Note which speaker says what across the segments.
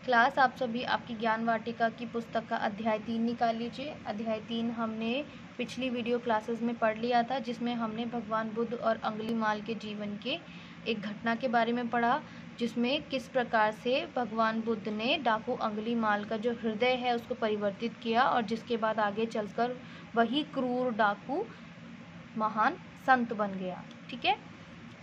Speaker 1: Class आप सभी आपकी ज्ञान वाटिका की पुस्तक का अध्याय 3 निकाल लीजिए। अध्याय 3 हमने पिछली वीडियो क्लासेस में पढ़ लिया था, जिसमें हमने भगवान बुद्ध और अंगुलीमाल के जीवन के एक घटना के बारे में पढ़ा, जिसमें किस प्रकार से भगवान बुद्ध ने डाकू अंगुलीमाल का जो हृदय है उसको परिवर्तित किया, और जिसके बाद आगे चलकर वही क्रूर डाकू महान संत बन गया। ठीक है,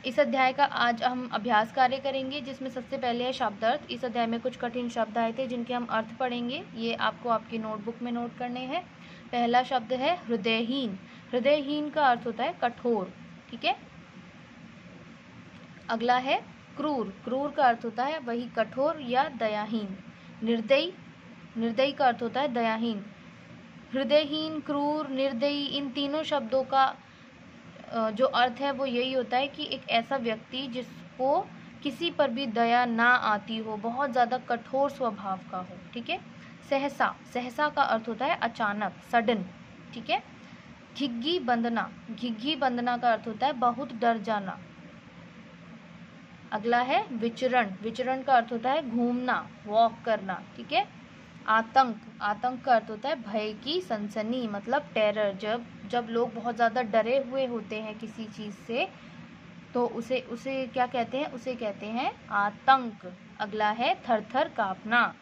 Speaker 1: इस अध्याय का आज हम अभ्यास कार्य करेंगे, जिसमें सबसे पहले है शब्दार्थ। इस अध्याय में कुछ कठिन शब्द आए थे जिनके हम अर्थ पढ़ेंगे, ये आपको आपकी नोटबुक में नोट करने हैं। पहला शब्द है हृदयहीन। हृदयहीन का अर्थ होता है कठोर। ठीक है, अगला है क्रूर। क्रूर का अर्थ होता है वही कठोर या दयाहीन। निर्दयी, निर्दयी का अर्थ होता है दयाहीन। हृदयहीन, क्रूर, निर्दयी, इन तीनों शब्दों का जो अर्थ है वो यही होता है कि एक ऐसा व्यक्ति जिसको किसी पर भी दया ना आती हो, बहुत ज़्यादा कठोर स्वभाव का हो। ठीक है, सहसा, सहसा का अर्थ होता है अचानक, सडन। ठीक है, घिग्गी बंदना, घिग्गी बंदना का अर्थ होता है बहुत डर जाना। अगला है विचरण। विचरण का अर्थ होता है घूमना, वॉक करना। ठीक है, आतंक, आतंक का अर्थ होता है भय की सनसनी, मतलब टेरर। जब लोग बहुत ज़्यादा डरे हुए होते हैं किसी चीज़ से, तो उसे क्या कहते हैं? उसे कहते हैं आतंक। अगला है थरथर काँपना।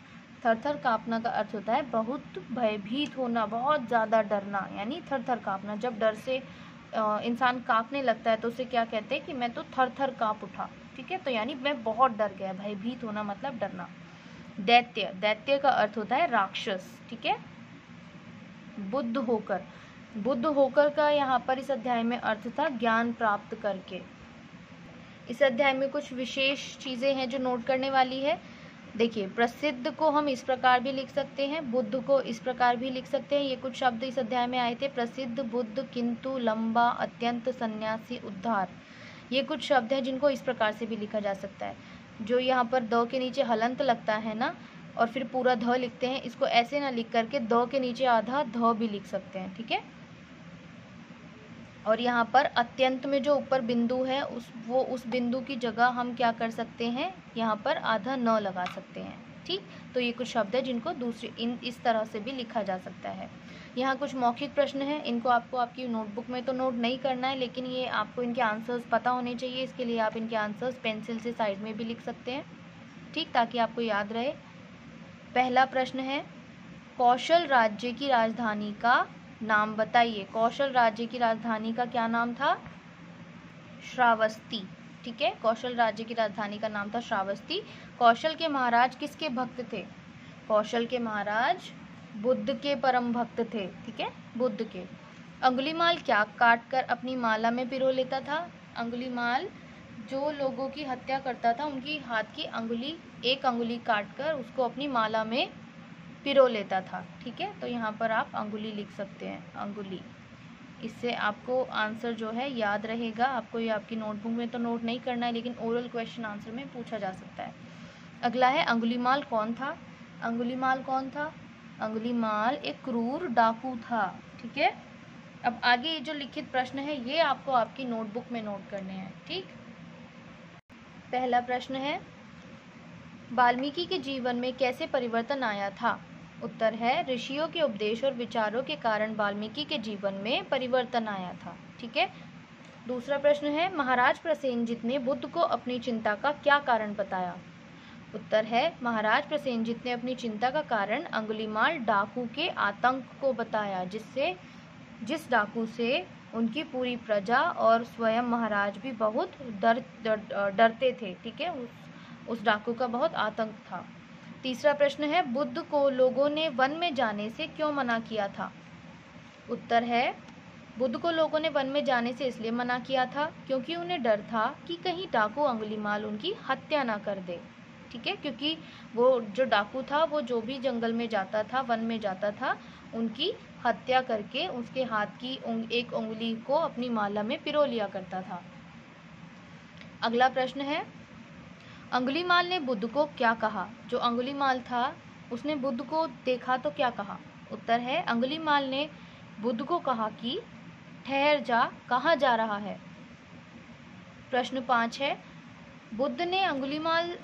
Speaker 1: थरथर काँपना का अर्थ होता है बहुत भयभीत होना, बहुत ज़्यादा डरना, यानी थरथर काँपना। जब डर से इंसान काँपने लगता है तो उसे क्या कहते हैं कि मैं तो थरथर काँप उठा। ठीक है, तो यानी मैं बहुत डर गया। भयभीत होना मतलब डरना। दैत्य, दैत्य का अर्थ होता है राक्षस। ठीक है, बुद्ध होकर, बुद्ध होकर का यहाँ पर इस अध्याय में अर्थ था ज्ञान प्राप्त करके। इस अध्याय में कुछ विशेष चीजें हैं जो नोट करने वाली है। देखिए, प्रसिद्ध को हम इस प्रकार भी लिख सकते हैं, बुद्ध को इस प्रकार भी लिख सकते हैं। ये कुछ शब्द इस अध्याय में आए थे, प्रसिद्ध, बुद्ध, किंतु, लंबा, अत्यंत, सन्यासी, उद्धार। ये कुछ शब्द हैं जिनको इस प्रकार से भी लिखा जा सकता है। जो यहाँ पर द के नीचे हलंत लगता है ना, और फिर पूरा ध लिखते हैं, इसको ऐसे ना लिख करके द के नीचे आधा ध भी लिख सकते हैं। ठीक है, और यहाँ पर अत्यंत में जो ऊपर बिंदु है उस बिंदु की जगह हम क्या कर सकते हैं, यहाँ पर आधा न लगा सकते हैं। ठीक, तो ये कुछ शब्द है जिनको इस तरह से भी लिखा जा सकता है। यहाँ कुछ मौखिक प्रश्न हैं, इनको आपको आपकी नोटबुक में तो नोट नहीं करना है, लेकिन ये आपको इनके आंसर्स पता होने चाहिए। इसके लिए आप इनके आंसर्स पेंसिल से साइड में भी लिख सकते हैं। ठीक, ताकि आपको याद रहे। पहला प्रश्न है, कौशल राज्य की राजधानी का नाम बताइए। कौशल राज्य की राजधानी का क्या नाम था? श्रावस्ती। ठीक है, कौशल राज्य की राजधानी का नाम था श्रावस्ती। कौशल के महाराज किसके भक्त थे? कौशल के महाराज बुद्ध के परम भक्त थे। ठीक है, बुद्ध के। अंगुलीमाल क्या काट कर अपनी माला में पिरो लेता था? अंगुलीमाल जो लोगों की हत्या करता था, उनकी हाथ की अंगुली, एक अंगुली काट कर उसको अपनी माला में पिरो लेता था। ठीक है, तो यहाँ पर आप अंगुली लिख सकते हैं, अंगुली। इससे आपको आंसर जो है याद रहेगा। आपको ये आपकी नोटबुक में तो नोट नहीं करना है, लेकिन ओरल क्वेश्चन आंसर में पूछा जा सकता है। अगला है अंगुलीमाल कौन था? अंगुलीमाल कौन था? अंगुलीमाल एक क्रूर डाकू था। ठीक है, अब आगे ये जो लिखित प्रश्न है ये आपको आपकी नोटबुक में नोट करने हैं। ठीक, पहला प्रश्न है, वाल्मीकि के जीवन में कैसे परिवर्तन आया था? उत्तर है, ऋषियों के उपदेश और विचारों के कारण वाल्मीकि के जीवन में परिवर्तन आया था। ठीक है, दूसरा प्रश्न है, महाराज प्रसेनजित ने बुद्ध को अपनी चिंता का क्या कारण बताया? उत्तर है, महाराज प्रसेनजित ने अपनी चिंता का कारण अंगुलीमाल डाकू के आतंक को बताया, जिस डाकू से उनकी पूरी प्रजा और स्वयं महाराज भी बहुत डरते थे। ठीक है, उस डाकू का बहुत आतंक था। तीसरा प्रश्न है, बुद्ध को लोगों ने वन में जाने से क्यों मना किया था? उत्तर है, बुद्ध को लोगों ने वन में जाने से इसलिए मना किया था क्योंकि उन्हें डर था कि कहीं डाकू अंगुलीमाल उनकी हत्या ना कर दे। ठीक है, क्योंकि वो जो डाकू था, वो जो भी जंगल में जाता था, वन में जाता था, उनकी हत्या करके उसके हाथ की एक उंगली को अपनी माला में पिरो लिया करता था। अगला प्रश्न है, अंगुलीमाल ने बुद्ध को क्या कहा? जो अंगुलीमाल था उसने बुद्ध को देखा तो क्या कहा? उत्तर है, अंगुलीमाल ने बुद्ध को कहा कि ठहर जा, कहाँ जा रहा है? प्रश्न 5 है, बुद्ध ने अंगुलीमाल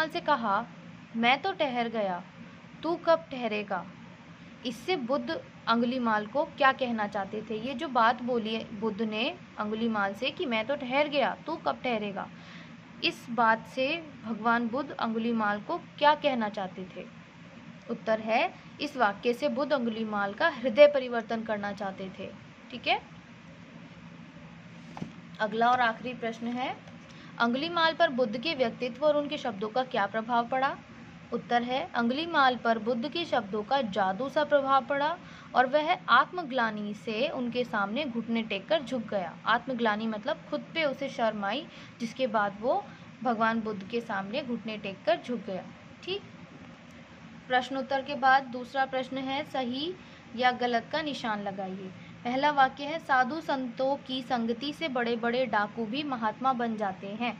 Speaker 1: से कहा मैं तो ठहर गया, तू कब ठहरेगा। इससे बुद्ध अंगुलीमाल को क्या कहना चाहते थे? ये जो बात बोली है बुद्ध ने अंगुलीमाल से कि मैं तो ठहर गया, तू कब ठहरेगा, इस बात से भगवान बुद्ध अंगुलीमाल को क्या कहना चाहते थे? उत्तर है, इस वाक्य से बुद्ध अंगुलीमाल का हृदय परिवर्तन करना चाहते थे। ठीक है। अगला और आखिरी प्रश्न है, अंगुलीमाल पर बुद्ध के व्यक्तित्व और उनके शब्दों का क्या प्रभाव पड़ा? उत्तर है, अंगुलीमाल पर बुद्ध के शब्दों का जादू सा प्रभाव पड़ा और वह आत्मग्लानि से उनके सामने घुटने टेककर झुक गया। आत्मग्लानि मतलब खुद पे उसे शर्म आई, जिसके बाद वो भगवान बुद्ध के सामने घुटने टेककर झुक गया। ठीक। प्रश्नोत्तर के बाद दूसरा प्रश्न है, सही या गलत का निशान लगाइए। पहला वाक्य है, साधु संतों की संगति से बड़े बड़े डाकू भी महात्मा बन जाते हैं।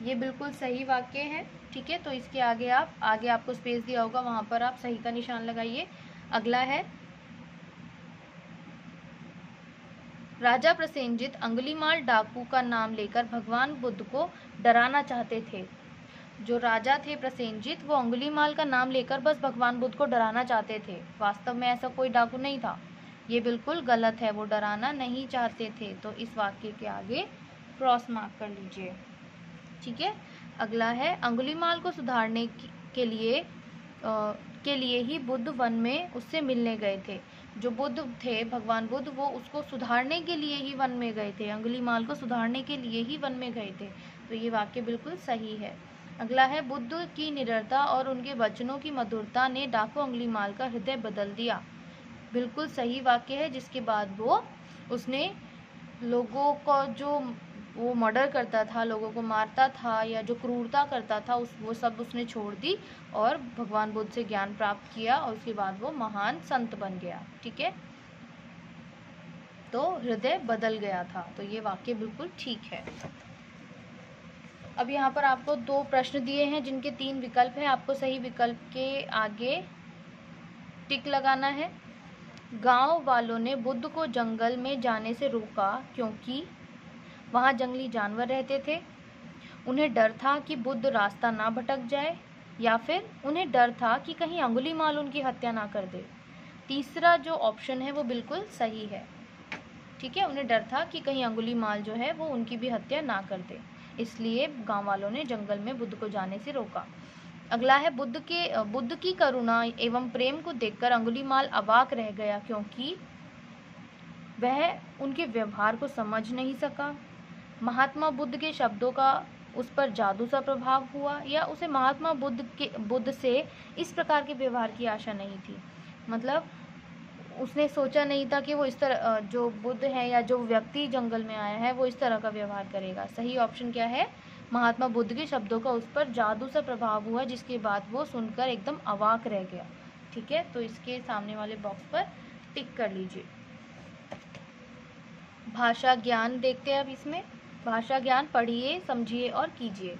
Speaker 1: ये बिल्कुल सही वाक्य है। ठीक है। तो इसके आगे आपको स्पेस दिया होगा, वहां पर आप सही का निशान लगाइए। अगला है, राजा प्रसेनजित अंगुलीमाल डाकू का नाम लेकर भगवान बुद्ध को डराना चाहते थे। जो राजा थे प्रसेनजित, वो अंगुलीमाल का नाम लेकर बस भगवान बुद्ध को डराना चाहते थे। वास्तव में ऐसा कोई डाकू नहीं था। ये बिल्कुल गलत है, वो डराना नहीं चाहते थे। तो इस वाक्य के आगे क्रॉस मार्क कर लीजिए। ठीक है। अगला है, अंगुलीमाल को सुधारने के लिए ही बुद्ध वन में उससे मिलने गए थे। जो बुद्ध थे, भगवान बुद्ध, वो उसको सुधारने के लिए ही वन में गए थे, अंगुलीमाल को सुधारने के लिए ही वन में गए थे। तो ये वाक्य बिल्कुल सही है। अगला है, बुद्ध की निडरता और उनके वचनों की मधुरता ने डाकू अंगुलीमाल का हृदय बदल दिया। बिल्कुल सही वाक्य है, जिसके बाद उसने लोगों को जो वो मर्डर करता था, लोगों को मारता था या जो क्रूरता करता था, वो सब उसने छोड़ दी और भगवान बुद्ध से ज्ञान प्राप्त किया और उसके बाद वो महान संत बन गया। ठीक है। तो हृदय बदल गया था। तो ये वाक्य बिल्कुल ठीक है। अब यहाँ पर आपको 2 प्रश्न दिए हैं जिनके 3 विकल्प हैं। आपको सही विकल्प के आगे टिक लगाना है। गांव वालों ने बुद्ध को जंगल में जाने से रोका क्योंकि वहां जंगली जानवर रहते थे। उन्हें डर था कि बुद्ध रास्ता ना भटक जाए, या फिर उन्हें डर था कि कहीं अंगुलीमाल उनकी हत्या ना कर दे। तीसरा जो ऑप्शन है वो बिल्कुल सही है। ठीक है। उन्हें डर था कि कहीं अंगुलीमाल जो है वो उनकी भी हत्या ना कर दे, इसलिए गांव वालों ने जंगल में बुद्ध को जाने से रोका। अगला है, बुद्ध की करुणा एवं प्रेम को देखकर अंगुलीमाल अवाक रह गया क्योंकि वह उनके व्यवहार को समझ नहीं सका। महात्मा बुद्ध के शब्दों का उस पर जादू सा प्रभाव हुआ, या उसे महात्मा बुद्ध से इस प्रकार के व्यवहार की आशा नहीं थी। मतलब उसने सोचा नहीं था कि वो इस तरह, जो बुद्ध है या जो व्यक्ति जंगल में आया है वो इस तरह का व्यवहार करेगा। सही ऑप्शन क्या है? महात्मा बुद्ध के शब्दों का उस पर जादू सा प्रभाव हुआ, जिसके बाद वो सुनकर एकदम अवाक रह गया। ठीक है। तो इसके सामने वाले बॉक्स पर टिक कर लीजिए। भाषा ज्ञान देखते हैं अब इसमें। भाषा ज्ञान पढ़िए, समझिए और कीजिए।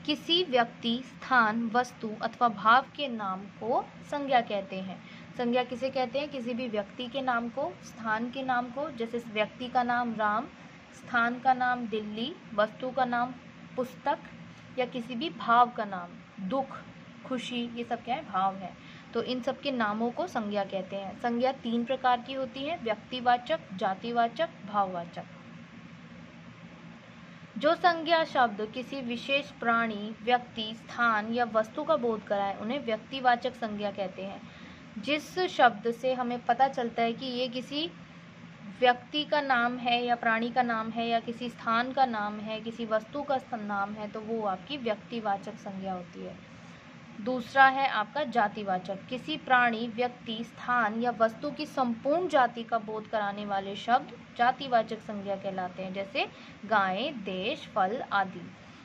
Speaker 1: किसी व्यक्ति, स्थान, वस्तु अथवा भाव के नाम को संज्ञा कहते हैं। संज्ञा किसे कहते हैं? किसी भी व्यक्ति के नाम को, स्थान के नाम को, जैसे व्यक्ति का नाम राम, स्थान का नाम दिल्ली, वस्तु का नाम पुस्तक, या किसी भी भाव का नाम दुख, खुशी, ये सब क्या है? भाव है। तो इन सब के नामों को संज्ञा कहते हैं। संज्ञा 3 प्रकार की होती है, व्यक्तिवाचक, जातिवाचक, भाववाचक। जो संज्ञा शब्द किसी विशेष प्राणी, व्यक्ति, स्थान या वस्तु का बोध कराए उन्हें व्यक्तिवाचक संज्ञा कहते हैं। जिस शब्द से हमें पता चलता है कि ये किसी व्यक्ति का नाम है या प्राणी का नाम है या किसी स्थान का नाम है, किसी वस्तु का नाम है, तो वो आपकी व्यक्तिवाचक संज्ञा होती है। दूसरा है आपका जातिवाचक। किसी प्राणी, व्यक्ति, स्थान या वस्तु की संपूर्ण जाति का बोध कराने वाले शब्द जातिवाचक संज्ञा कहलाते हैं, जैसे गाय, देश, फल आदि।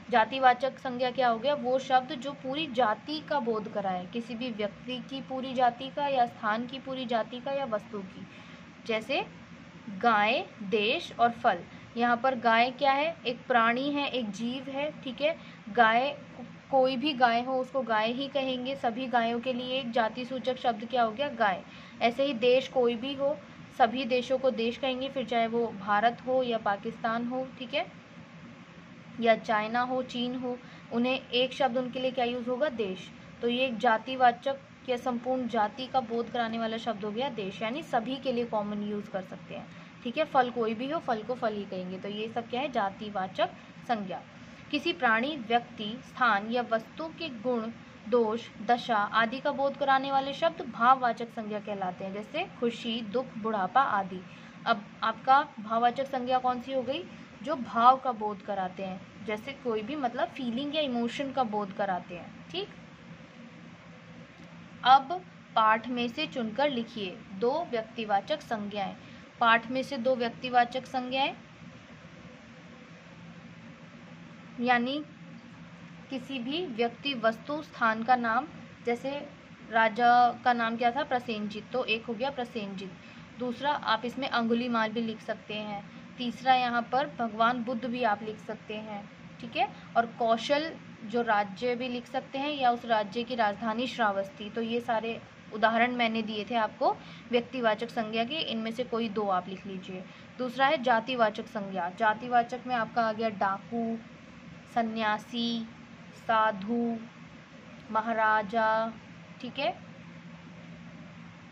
Speaker 1: जातिवाचक संज्ञा क्या हो गया? वो शब्द जो पूरी जाति का बोध कराए, किसी भी व्यक्ति की पूरी जाति का या स्थान की पूरी जाति का या वस्तु की। जैसे गाय, देश और फल। यहाँ पर गाय क्या है? एक प्राणी है, एक जीव है। ठीक है। गाय, कोई भी गाय हो उसको गाय ही कहेंगे। सभी गायों के लिए एक जाति सूचक शब्द क्या हो गया? गाय। ऐसे ही देश, कोई भी हो, सभी देशों को देश कहेंगे, फिर चाहे वो भारत हो या पाकिस्तान हो। ठीक है। या चाइना हो, चीन हो, उन्हें एक शब्द उनके लिए क्या यूज होगा? देश। तो ये एक जातिवाचक या संपूर्ण जाति का बोध कराने वाला शब्द हो गया देश, यानी सभी के लिए कॉमन यूज कर सकते हैं। ठीक है, फल कोई भी हो, फल को फल ही कहेंगे। तो ये सब क्या है, जातिवाचक संज्ञा। किसी प्राणी, व्यक्ति, स्थान या वस्तु के गुण, दोष, दशा आदि का बोध कराने वाले शब्द भाववाचक संज्ञा कहलाते हैं, जैसे खुशी, दुख, बुढ़ापा आदि। अब आपका भाववाचक संज्ञा कौन सी हो गई, जो भाव का बोध कराते हैं, जैसे कोई भी मतलब फीलिंग या इमोशन का बोध कराते हैं। ठीक, अब पाठ में से चुनकर लिखिए 2 व्यक्तिवाचक संज्ञाएं। पाठ में से 2 व्यक्तिवाचक संज्ञाएं यानी किसी भी व्यक्ति, वस्तु, स्थान का नाम, जैसे राजा का नाम क्या था, प्रसेनजित, तो एक हो गया प्रसेनजित। दूसरा आप इसमें अंगुलीमाल भी लिख सकते हैं। तीसरा यहाँ पर भगवान बुद्ध भी आप लिख सकते हैं। ठीक है, और कौशल जो राज्य भी लिख सकते हैं, या उस राज्य की राजधानी श्रावस्ती। तो ये सारे उदाहरण मैंने दिए थे आपको व्यक्तिवाचक संज्ञा के, इनमें से कोई 2 आप लिख लीजिए। दूसरा है जातिवाचक संज्ञा। जातिवाचक में आपका आ गया डाकू, सन्यासी, साधु, महाराजा, ठीक है,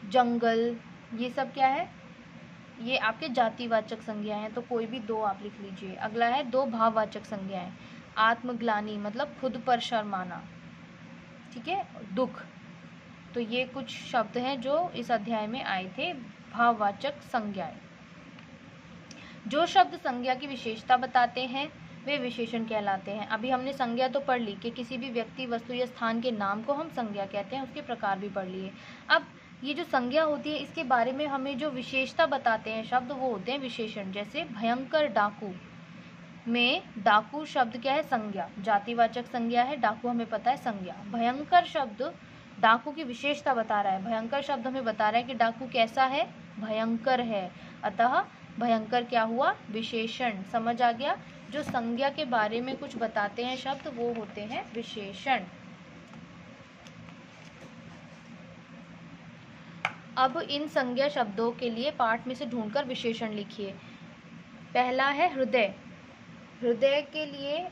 Speaker 1: जंगल, ये सब क्या है, ये आपके जातिवाचक संज्ञाएं हैं। तो कोई भी 2 आप लिख लीजिए। अगला है 2 भाववाचक संज्ञाएं। आत्मग्लानि मतलब खुद पर शर्माना, ठीक है, दुख। तो ये कुछ शब्द हैं जो इस अध्याय में आए थे, भाववाचक संज्ञाएं। जो शब्द संज्ञा की विशेषता बताते हैं वे विशेषण कहलाते हैं। अभी हमने संज्ञा तो पढ़ ली कि किसी भी व्यक्ति, वस्तु या स्थान के नाम को हम संज्ञा कहते हैं, उसके प्रकार भी पढ़ लिए। अब ये जो संज्ञा होती है, इसके बारे में हमें जो विशेषता बताते हैं शब्द, वो होते हैं विशेषण। जैसे भयंकर डाकू में डाकू शब्द क्या है, संज्ञा, जातिवाचक संज्ञा है, डाकू हमें पता है संज्ञा। भयंकर शब्द डाकू की विशेषता बता रहा है। भयंकर शब्द हमें बता रहा है कि डाकू कैसा है, भयंकर है, अतः भयंकर क्या हुआ, विशेषण। समझ आ गया, जो संज्ञा के बारे में कुछ बताते हैं शब्द, वो होते हैं विशेषण। अब इन संज्ञा शब्दों के लिए पाठ में से ढूंढकर विशेषण लिखिए। पहला है हृदय। हृदय के लिए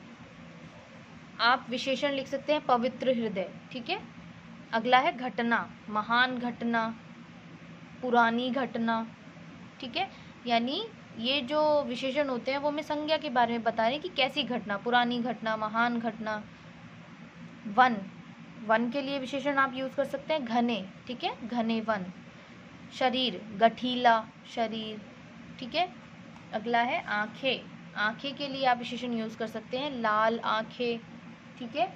Speaker 1: आप विशेषण लिख सकते हैं पवित्र हृदय। ठीक है, अगला है घटना, महान घटना, पुरानी घटना। ठीक है, यानी ये जो विशेषण होते हैं वो हमें संज्ञा के बारे में बता रहे हैं कि कैसी घटना, पुरानी घटना, महान घटना। वन, वन के लिए विशेषण आप यूज कर सकते हैं घने। ठीक है, घने वन। शरीर, गठीला शरीर। ठीक है, अगला है आंखें। आंखें के लिए आप विशेषण यूज कर सकते हैं लाल आंखें। ठीक है,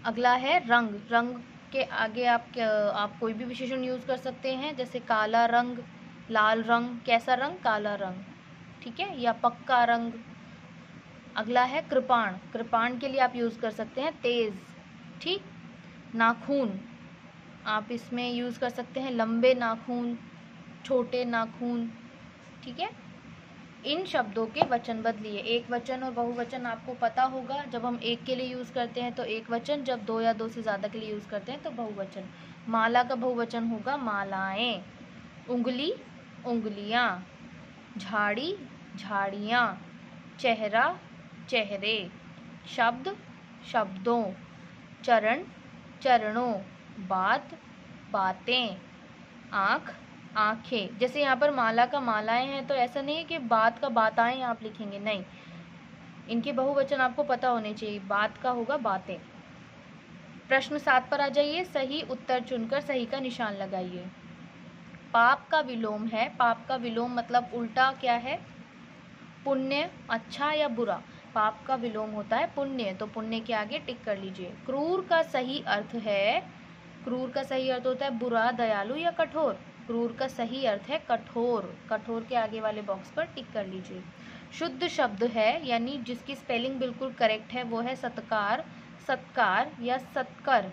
Speaker 1: अगला है रंग। रंग के आगे आप कोई भी विशेषण यूज कर सकते हैं, जैसे काला रंग, लाल रंग, कैसा रंग, काला रंग। ठीक है, या पक्का रंग। अगला है कृपाण। कृपाण के लिए आप यूज कर सकते हैं तेज। ठीक, नाखून, आप इसमें यूज कर सकते हैं लंबे नाखून, छोटे नाखून। ठीक है, इन शब्दों के वचन बदलिए। एक वचन और बहुवचन आपको पता होगा। जब हम एक के लिए यूज करते हैं तो एक वचन, जब 2 या 2 से ज्यादा के लिए यूज करते हैं तो बहुवचन। माला का बहुवचन होगा मालाएं। उंगली, उंगलियां। झाड़ी, झाड़ियां। चेहरा, चेहरे। शब्द, शब्दों। चरण, चरणों। बात, बातें। आँख, आँखें। जैसे यहाँ पर माला का मालाएं हैं, तो ऐसा नहीं है कि बात का बाताएं आप लिखेंगे, नहीं, इनके बहुवचन आपको पता होने चाहिए। बात का होगा बातें। प्रश्न 7 पर आ जाइए। सही उत्तर चुनकर सही का निशान लगाइए। पाप का विलोम है। पाप का विलोम मतलब उल्टा क्या है, पुण्य, अच्छा या बुरा। पाप का विलोम होता है पुण्य, तो पुण्य के आगे टिक कर लीजिए। क्रूर का सही अर्थ है, क्रूर का सही अर्थ होता है बुरा, दयालु या कठोर। क्रूर का सही अर्थ है कठोर। कठोर के आगे वाले बॉक्स पर टिक कर लीजिए। शुद्ध शब्द है, यानी जिसकी स्पेलिंग बिल्कुल करेक्ट है, वो है सत्कार, सत्कार या सत्कर।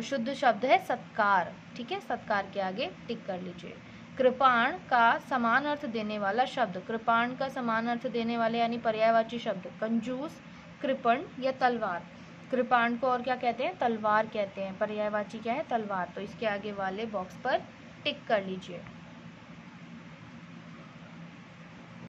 Speaker 1: शुद्ध शब्द है सत्कार। ठीक है, सत्कार के आगे टिक कर लीजिए। कृपाण का समान अर्थ देने वाला शब्द। कृपाण का समान अर्थ देने वाले यानी पर्यायवाची शब्द कंजूस, कृपण या तलवार। कृपाण को और क्या कहते हैं, तलवार कहते हैं। पर्यायवाची क्या है, तलवार। तो इसके आगे वाले बॉक्स पर टिक कर लीजिए।